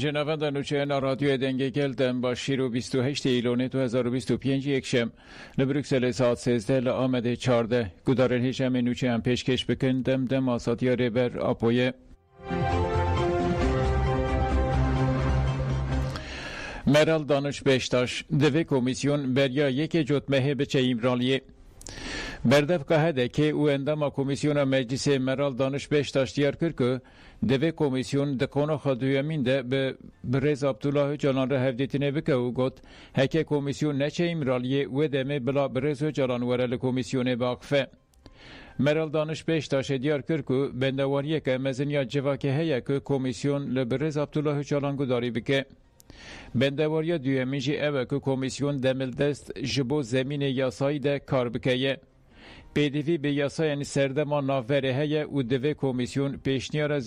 جنابند نوچه رادیو دنگه گلدن با شیر و 28 ایلون 2025 یکشم لبروکسل ساعت 13 لآمده 14 گدارن هشم نوچه هم پیشکش بکن دم آساتی ریبر آپویه مرال دانش بشتاش دوی کمیسیون بریا یک جتمه بچه ایمرالیه بردف که هده که او اندام کمیسیون مجلس مرال دانش بشتاش دیار کرد که دوی کمیسیون دکانو خدویمین ده به برز عبدالله جلان را هفدیتینه بکه او گوت هکه کمیسیون نچه ایمرالیه و دمه بلا برز جلان ورل کمیسیون باقفه مرال دانش بشتاش دیار کرد که بندواریه که مزنیا جواکه هیه که کمیسیون لبرز عبدالله جلان گداری بکه بندواریا دویمینجی اوه که کمیسیون دمل دست جبو زمین یاسایی ده کار بکیه پیدوی به یاسای سردمان نافره هیه و دوی کمیسیون پیشنیار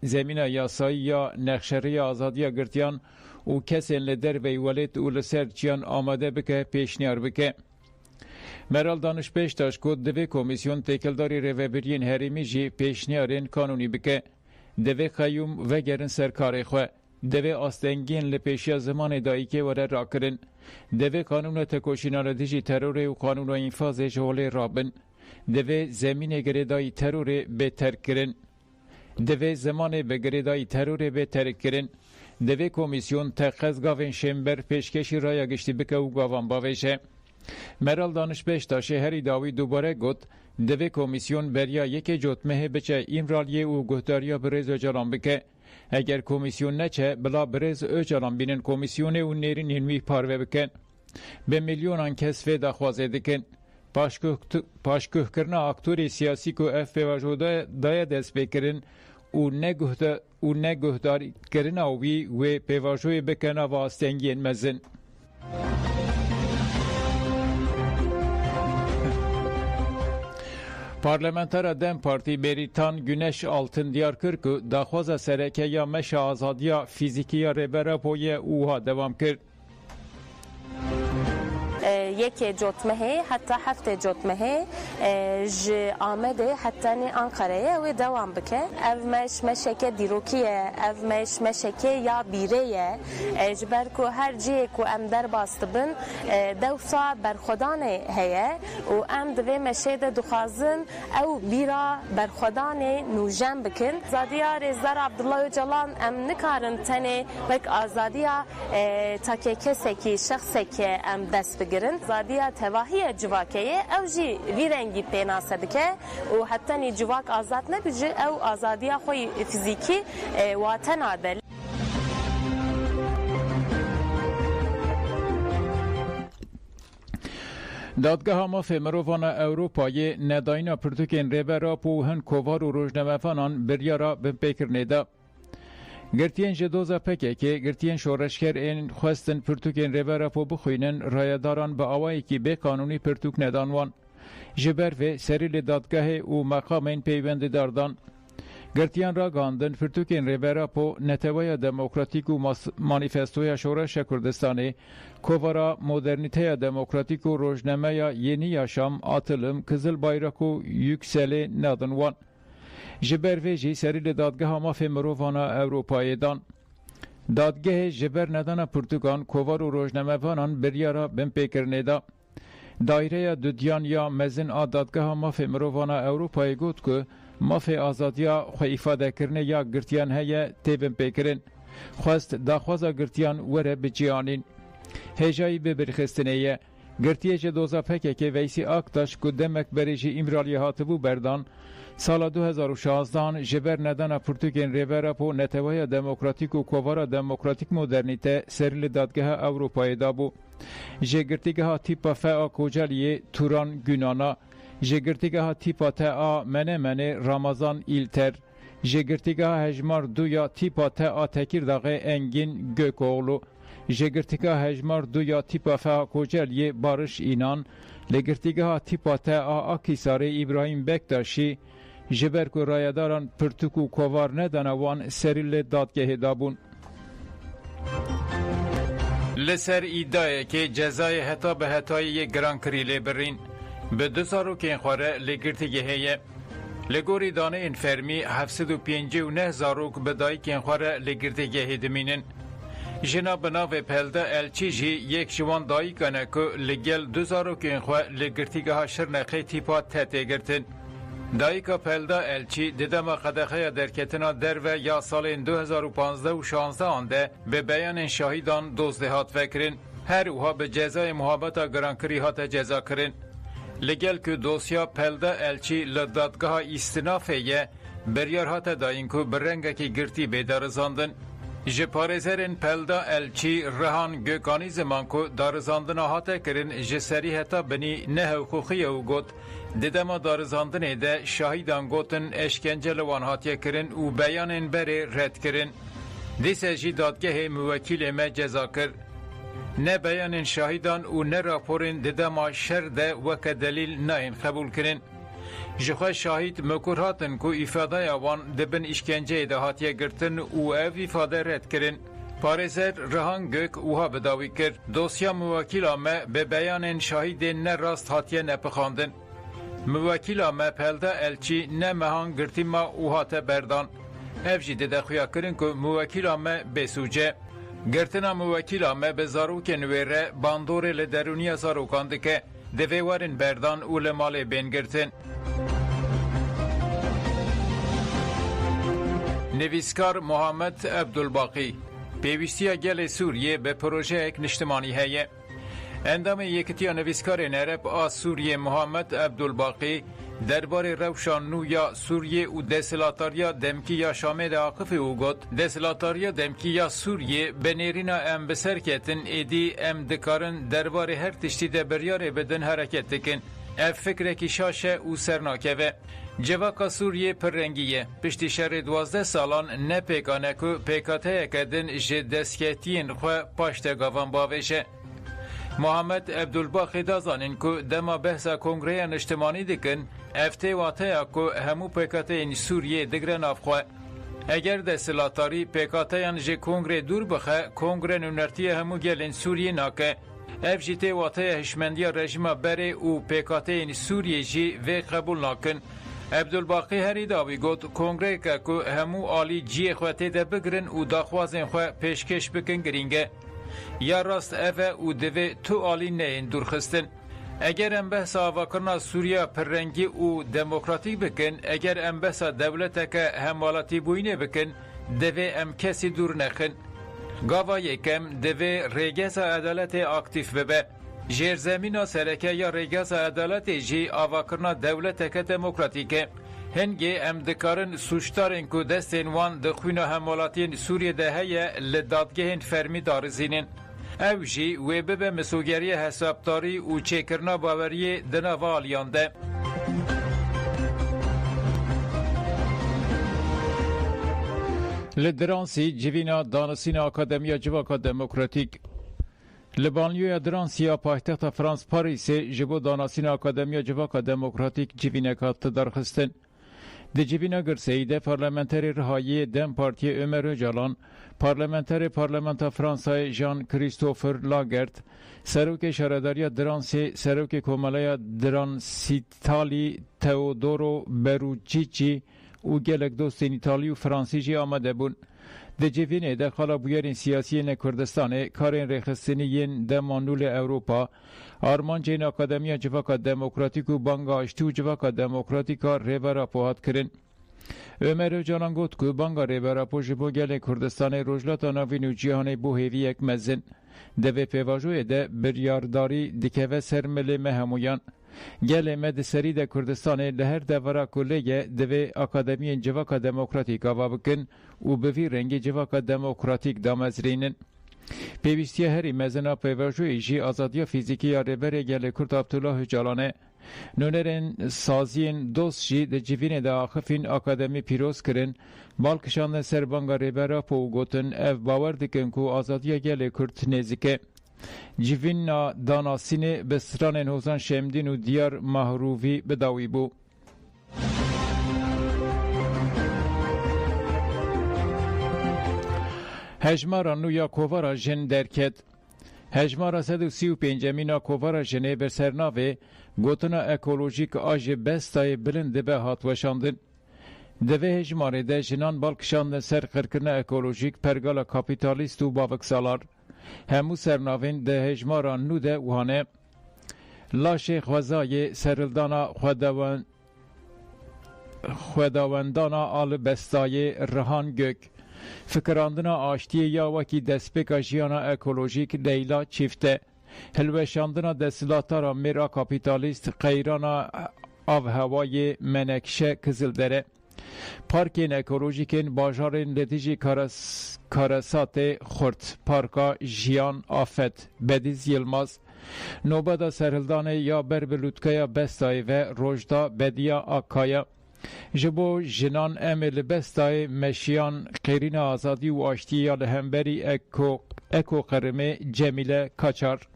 زمین یاسایی یا نخشری آزادی گرتیان و کسی لدر وی ولید و لسر چیان آماده بکه پیشنیار بکه مرال دانش بشتاش که دوی کمیسیون تکلداری روبرین هریمی جی پیشنیارین کانونی بکه دوی خیوم و گرن سرکاری خواه دوی آستنگین لپیشی زمان دایی که وره را کرن دوی قانون تکوشینان دیجی ترور و قانون انفاز جوال رابن دوی زمین گریدای ترور بهتر کرن دوی زمان بگریدای ترور بهتر کرن دوی کمیسیون تقص گاوین شمبر پیشکشی رای گشتی بکه و گاوان باویشه مرال دانش بشتاشه هری داوی دوباره گوت دوی کمیسیون بریا یک جتمه بچه ایمرالیه و گهداریا برز و جلان بکه اگر کمیسیون نچه بلا برز اوچالان بینن کمیسیون و نیرین هنوی پاروه بکن به میلیونان کس فیدا خوازه دکن پاشکوه کرنا اکتوری سیاسی که اف پیواجوده دای دست بکرن و نگهداری کرنا وی و پیواجوی بکن و آستنگین مزن پارلمانتر دم پارتی بریتان گونش آلتن دیار کرد که داخواز سرکه یا مش آزادیا فیزیکی یا ریبره پویه اوها دوام کرد یک جتمه حتی هفت جتمه آمده حتی نی انقره و دوام بکه او مشکه دیروکیه او مشکه یا بیره جبر که هر جیه که ام در باست بن دوسا برخودان هیه و ام دوی مشهده دخوازن او بیرا برخودان نوجم بکن زادیا رزدار عبدالله جلان ام نکارن تنه وک آزادیا تاکه کسی که شخصی که ام دست بگیرن زادیا تواهی جواکیه او جی وی رنگی پیناسه بکه و حتی نی جواک آزاد نبیجه او آزادیا خوی فیزیکی واتن آدل دادگاه مافی مروان اوروپای نداینا پرتوکین ریبرا پوهن کووار و روزنامه‌فانان بریارا بپیکر نیده گرتین جدوزا پکه که گرتین شورشگر این خواستن پرتوکین ریبرا پو بخوینن رایداران با آوائی که به قانونی پرتوک ندانوان جبر و سریل دادگاه و مقام این پیوند داردان گرتیان را گاندن پرتوکین ریبرا پو نتوای دموکراتیک و مانیفستوی شورش کردستانی کوورا مدرنیته دموکراتیک و روزنامه یعنی یاشام آتلم کزل بایرک و یکسل ندانوان جبر ویجی سریل دادگاه مافی مرووانا اوروپایی دان دادگاه جبر ندانا پرتوگان کووار و روزنامه وانان بریارا بم پیکر نیدا دایره دودیان یا مزن دادگاه مافی مرووانا اوروپایی گوت که مافی آزادیا خو ایفاده کرنه یا گرتیان هیا تیبم پیکرن خواست داخوازا گرتیان وره بجیانین هجایی ببرخستنه گرتیه جدوزا پکه که ویسی آکتاش که دمک بریجی امرالی هاتبو بردان سال 2016 جبر ندانا پرتوکین ریبرا پو نتوای دموکراتیک و کووارا دموکراتیک مدرنیته سریل دادگاه اوروپایی دابو جگرتیگه تیپا فا کوجالیه توران گونانا جگرتیگه تیپا تا منه رمضان ایلتر جگرتیگه هجمار دو یا تیپا تا تکیر داغه انگین گوکوغلو جگرتیگه هجمار دو یا تیپا فا کوجالیه بارش اینان لگرتیگه تیپا تا آکیساره ابراهیم بکتاشی جبر که رایداران پرتوکو کووار ندانوان سریل دادگه دابون لسر ایدای که جزای حتا به حتای یک گران کریله برین به 2 سالو که این خواره لگرتیگه هیه لگوری دانه این فرمی 759 زاروک بدایی که انخواره لگرتگه دمینن. جنا بناو پلده الچی جی یک جوان دایی کنه که لگل 2 زاروک انخواه لگرتگه ها شرنقی تیپا تته گرتن. دایی که پلده الچی دیدم قدخه درکتنا در و یا سال 2015 و 16 آنده به بیان شاهدان دزدهات فکرین. هر اوها به جزای محابطه گرانکری هات جزا کرن. لگل که دوسیا پلده الچی لدادگاه استنافه بریار هات داین که برنگه که گرتی بیدارزاندن. جپارزرین پلده الچی رهان گکانی زمان که دارزاندن هات کرن جسری هتا بنی نه حقوقی او گوت دیدما دارزاندن ده شاهدان گوتن اشکنجه لوان هاتیه کرن و بیانین بری رد کرن. دیسه جی دادگه موکیل ما جزا کر. نه بیان شاهدان و نه راپورین دیدما شر ده وک دلیل نه قبول کرن. جخواه شاهد مکرهاتن که ifade آوان دبن اشکنجه ده هاتیه گرتن و او ifade رد کرن. پارزر رهان گک اوها بداوی کرد. دوسیا موکیل آمه به بیان شاهد نه راست هاتیه نپخاندن. موکیل آمه پلده الچی نه مهان گرتی ما اوها تا بردان. افجی دیده خویا کرن که موکیل آمه بسوجه. گرتنا موکیل آمه به زاروک نویره باندور لدرونی زاروکانده که دویوارن بردان او لمال بین گرتن. نویسکار محمد عبدالباقی پیوستی گل سوریه به پروژه یک نشتمانی هیه. اندام یکتیا نویسکار نرب آ سوریه محمد عبدالباقی درباره روشانو یا سوریه و دسلاتاریا دمکی یا شامل عاقف او گفت دسلاتاریا دمکی یا سوریه بنیرینا ام بسر کتن ایدی ام دکارن درباره هر تشتی ده بریاره بدن حرکت دکن اف فکر کی شاشه او سرناکه جواکا سوریه پررنگیه پشتی شهر 12 سالان نه پیکانه که پیکاته کدن جه دسکتین خواه پاشت گاوان باوشه. محمد عبدالباقی دازانین که دما بحثا کنگره نشتمانی دکن افته واته که همو پیکاته این سوریه دگرن افخواه. اگر دستلاتاری پیکاته این جه کنگره دور بخه کنگره نونرتی همو گلین سوریه ناکه اف جیته واته هشمندی رژیم بره و پیکاته این سوریه جی و قبول ناکن. عبدالباقی هری داوی گفت کنگره که همو آلی جی خواته ده بگرن و داخوازن خواه پیشکش بکن گرینگه. یا راست اوه او دوه تو آلی نین درخستن. اگر ام بحثا آواکرنا سوریا پررنگی و دموکراتیک بکن، اگر ام بحثا دولتا که هموالاتی بوینه بکن، دوه ام کسی دور نخن. گاوا یکم دوه ریگز عدالت اکتیف ببه. جیر زمین سرکه یا ریگز عدالت جی آواکرنا دولتا که دموکراتیکه. هنگی ام دکارن سوشتارن که دستین وان دخوین همولاتین سوریه ده هیه لدادگهن فرمی دارزینن. او جی وی ببه مسوگری حسابداری و چیکرنا باوری دناوا آلیانده. لدرانسی جوینا دانسین اکادمیا جواکا دموکراتیک لبانیوی درانسیا پایتخت فرانس پاریس جبو دانسین اکادمیا جواکا دموکراتیک جوینکات درخستن. دی جیبینا گرسیده پارلمانتری رهایی دم پارتی عمر öcalan پارلمانتری پارلمانتا فرانسای ژان کریستوفر لاگرت سروک شهرداری درانسی سروک کومالای درانسیتالی تئودورو بروچیچی او گلک دوستین ایتالی و فرانسیجی آمده بون. دی جیبینه ده خالا بویرین سیاسی کردستان کارین رخصتینین دمانول اوروپا آرمانجین اکادمیا جواکا دموکراتیک و بانگا اشتو جواکا دموکراتیکا ریبرا پوهات کرن. عمر öcalan گفت که بانگا ریبرا پوش بو گل کردستان روجلاتا ناوین و جیهان بو هیوی یک مزن. دوی پیواجوی ده بریارداری دکوه سرمل مهمویان. گل مد سری ده کردستان لهر دورا کلیه دوی اکادمی جواکا دموکراتیک آوا بکن و بوی رنگ جواکا دموکراتیک دامزرینن. پیوستی هری مزنا پیواجوی جی آزادیا فیزیکی یا ریبر گل کرد عبدالله öcalanه نونرین سازین دوست جی ده جیوین ده آخفین اکادمی پیروز کرن بالکشان سربانگا ریبرا پو گوتن اف باور دکن که آزادیا گل کرد نزیکه. جیوین داناسین بسران هوزان شمدین و دیار محروفی بداوی بو. هجمارا نویا کووارا جن درکت. هجمارا 135 مینا کووارا جنه بر سرناوه گوتنا اکولوژیک آج بستای بلند به هاتوشاندن. دوه هجماره ده جنان بالکشاندن سر خرکرن اکولوژیک پرگال کپیتالیست و باوک سالار. همو سرناوین ده هجماران نو ده وانه لاشه خوزای سرلدانا خوداوندانا آل بستای رهان گک فکراندنا آشتی یا وکی دسپیکا جیانا اکولوژیک لیلا چیفته هلوشاندنا دستلاتارا میرا کپیتالیست قیرانا آف هوای منکشه کزلدره پارکین اکولوژیکین باجارین لدیجی کارسات خورد پارکا جیان آفت بدیز یلماز نوبدا سرهلدان یا بربلوتکایا بستای و روجدا بدیا آکایا جبو جنان امل بستای مشیان قیرین آزادی و آشتی یا لهمبری اکو قرمه جمیله کاچار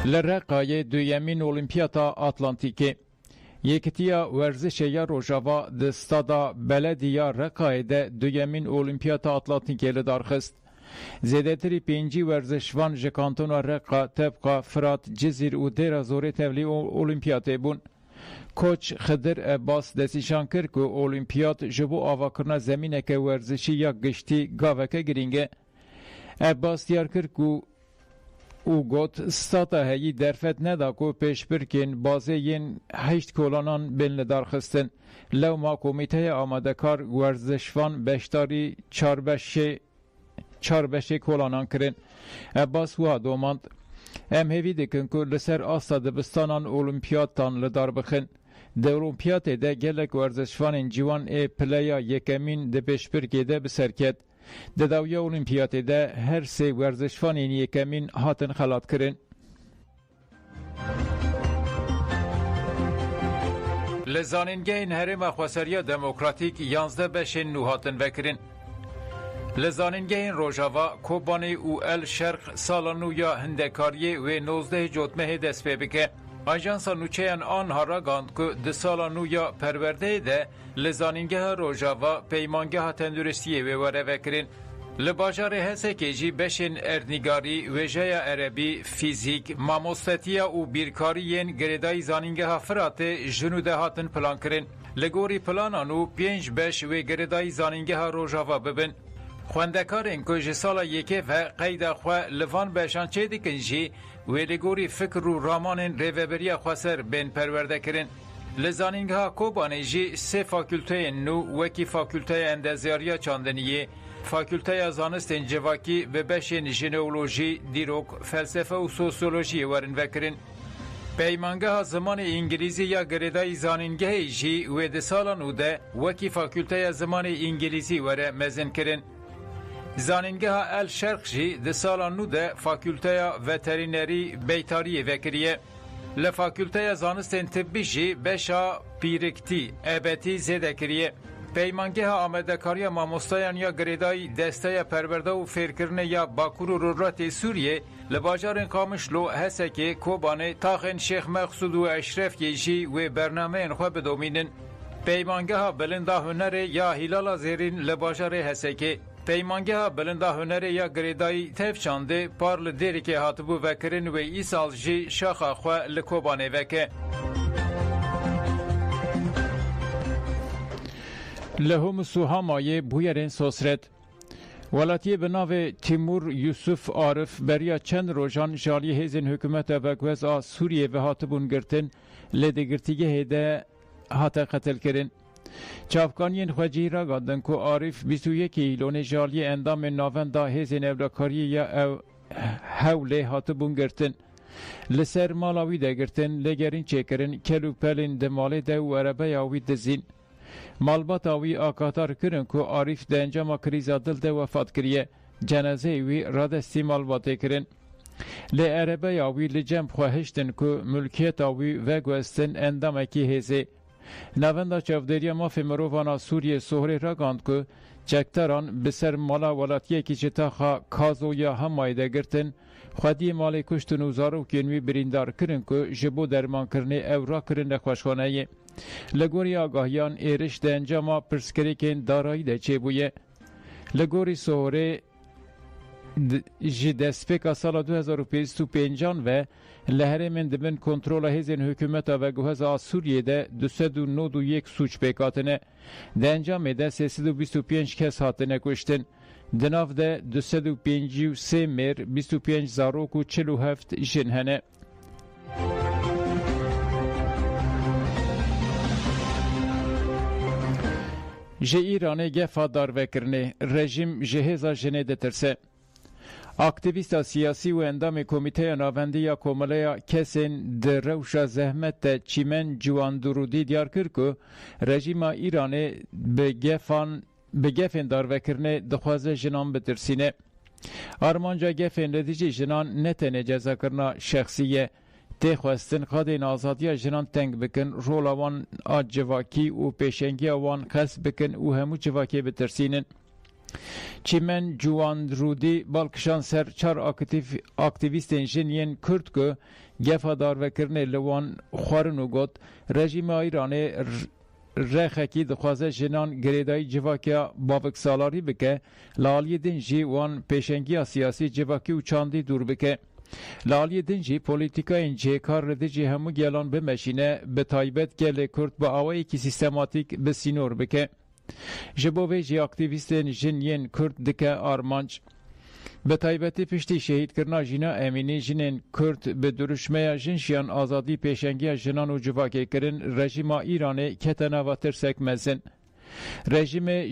لرقای دویمین اولیمپیاتا آتلانتیکی یکتیا ورزش یا روژاوا دستادا بلدیا رقای ده دویمین اولیمپیاتا آتلانتیکی لدارخست. زیدتری پینجی ورزشوان جکانتونا رقا طبقا فرات جزیر و دیر زوری تولی اولیمپیاتی بون. کوچ خدر عباس دستیشان کرد که اولیمپیات جبو آواکرنا زمینه که ورزشی یا گشتی گاوکه گرینگه. عباس دیار کرد که او گوت ساتا هایی درفت ندا که پیش برکن بازه ین 8 کولانان بین لدارخستن. لو ما کمیته آماده کار ورزشوان بشتاری 4 کولانان کرن. عباس وها دوماند ام هیوی دکن که لسر آستا دبستانان اولیمپیادتان لدار بخن. ده اولیمپیاد ده گلک ورزشوان جوان پلیا یکمین ده پیش برکه ده بسرکت. ده داویا اولیمپیاد ده هر سه ورزشوان یکمین هاتن خلات کرن. لزانینگین هرم خواسریا دموکراتیک 11 بشن نو هاتن وکرن. لزانینگین روژاوا کوبانی او ال شرق سالانو یا هندکاری و 19 جوتمه دست پی بکه. آژانس نوچهان آنها را گاند که ده سالانو یا پرورده ده لزانینگه روژاوا پیمانگه تندرستی و وره وکرین. لباجار هسه که جی بشن اردنگاری و جای عربی فیزیک ماموستتیا و بیرکارین گردای زانینگه فرات جنوده هاتن پلان کرن. لگوری پلانانو 5 بش و گردای زانینگه روژاوا ببن. خواندکارین که جسالا یکه و قید خواه لفان بشان چه دیکن جی و لگوری فکر و رامان ریوبری خواسر بین پرورده کرن. لزانینگ ها کوبانه جی 3 فاکولته نو وکی فاکولته اندازیاریا چاندنیه فاکولته زانست جواکی و بشین ژنئولوژی دیروک فلسفه و سوسیولوژی ورن وکرن. پیمانگه ها زمان انگلیزی یا گردای زانینگه جی و ده سالانو ده وکی فاکولته زمان انگلیزی وره مزن کرن. زانینگه ها ال شرق جی ده سالانو ده فاکولته وترینری بیتاری وکریه. لفاکولته زانستین طبی جی بشا پیرکتی ابتی زیده کریه. پیمانگه ها آمدکاری ماموستایان یا گریدای دسته پرورده و فیرکرنه یا باکور و رورات سوریه لباجار قامشلو هسه که کوبانه تاخن شیخ مقصود و اشرف یجی و برنامه انخواه بدومینن. پیمانگه ها بلنده هنر یا هلال زیرین لباجار هسه که پیمانگه ها بلنده هنر یا گریدای تفچانده پارل دیری که هاتبو وکرن و ای سال جی شاخا خواه لکوبانه وکه. لهم سوهامای بویرین سوسرد ولاتی به ناو تیمور یوسف عارف بریا چند روزان جالی هیزن حکومت وگوز سوریه و هاتبون گرتن لدگرتیگه هیده هاته قتل کرن. چاپکانین خواجی را گادن که عارف 21 ایلون جالی اندام ناوندا هیزن اولکاری یا حوله هاتبون گرتن. لسر مالاوی ده گرتن لگرین چکرن کلو پلین دماله ده و عربه یاوی دزین. مالبات آوی آکاتار کرن که عارف ده انجام کریزا دل ده وفات کریه جنازه وی رادستی مالباته کرن. لی عربه آوی لجم خواهشتن که ملکیت آوی و گوستن اندام اکی هیزه. نواندا چودریا مافی مرووانا سوریه سوهره را گاند که چکتران بسر مالا ولاتیه که چتاخا کازو یا همایده گرتن خودی مالی کشتن و زارو کنوی بریندار کرن که جبو درمان کرنه او را کرن خوشخانه لگوری آگاهیان ایرش ده انجام پرسکریکین دارایی ده چه بویه. لگوری سوهره ji destpêka sala 2025 ve leherêmên dibin kontrola hêzên hikûmeta veguheza Sûriyê de 291 suç pêkhatine. Di encamê de 325 kes hatine kuştin. Di nav de 253 mêr, 25 zarok û 47 jin hene. Ji İranê gefa darvekirinê, rejim ji hêza jinê ditirse. Aktivîsta siyasî û endamê Komîteya Navendiya Komeleya Kesên di rewşa zehmet de Çîmen Ciwandurûdî diyar kir ku rejîma İranê bi gefên darvekirinê dixwaze jinan bitirsîne. Armanca gefên li dijî jinan ne tenê cezakirina şexsî ye, tê xwestin xadên azadiya jinan teng bikin, rola wan a civakî û pêşengiya wan xes bikin û hemû civakê bitirsînin. Çîmen Ciwandurûdî balkişan ser çar aktivîstên jin yên Kurd ku gefa darvekirinê li wan xwarin û got rejîma İranê rexekî dixwaze jinan girêdayî civakiya baviksalarî bike, li aliyê din jî wan pêşengiya siyasî civakî û çandî dûr bike. Li aliyê din jî polîtîkayên cêkar li dijî hemû gelan bimeşîne, bi taybet gelê Kurd bi awayekî sîstematîk bisînor bike. Ji bo vê jî aktivîstên jin yên Kurd dike armanc. Bi taybetî piştî şehîdkirina Jîna Emînî, jinên Kurd bi duruşmeya jin jiyan azadî pêşengiya jinan û civakêkirin rejîma İranê kete nava tirsek mezin. Rejîmê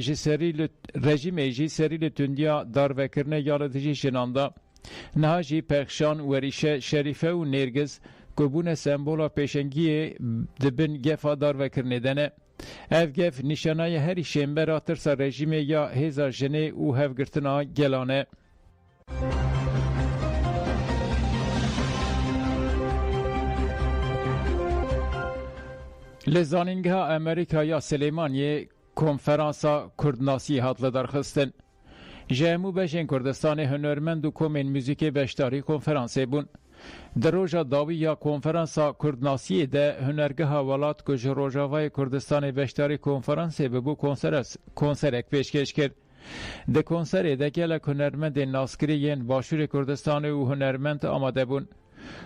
jî serî li tundiya darvekirinê ya li dijî jinan da. Niha jî Pexşan, Werîşe, Şerîfe û Nêrgiz ku bûne sembola pêşengiyê dibin gefa darvekirinê de ne. Ev gef nîşanaya herî şêmbera tirsa rejîmê ya hêza jinê û hevgirtina gelan e. Li zanîngeha Amerîkaya Silêmaniyê konferansa Kurdnasî hat li derxistin. Ji hemû beşên Kurdistanê hunermend û komên muzîkê beşdarî konferansê bûn. Di roja dawî ya konferansa Kurdnasiyê de hunergeha welat ku ji Rojavayê Kurdistanê beşdarî konferansê bibû konserek pêşkêş kir. Di konserê de gelek hunermendên naskirî yên Başûrê Kurdistanê û hunermend amade bûn.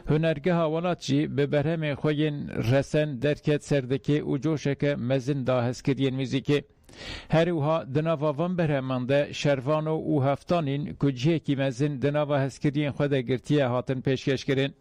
Hunergeha welat jî bi berhemên xwe yên resen, derket, serdekê û coşeke mezin da hezkiriyên muzîkê. Herî wiha di nava van berheman de şervano û heftanîn ku cihekî mezin di nava hezkiriyên xwe de girtiye hatin pêşkêşkirin.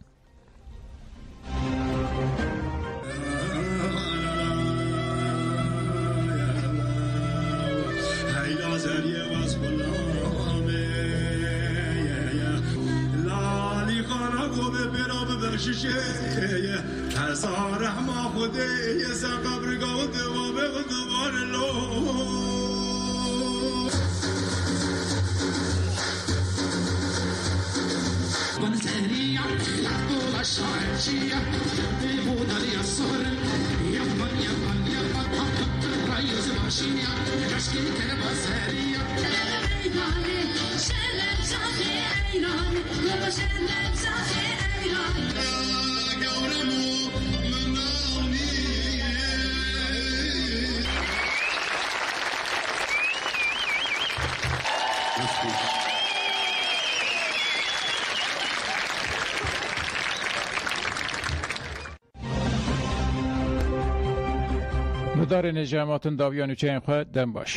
Nudarên hejamatin dawiyan û çeyên xwe dem baş.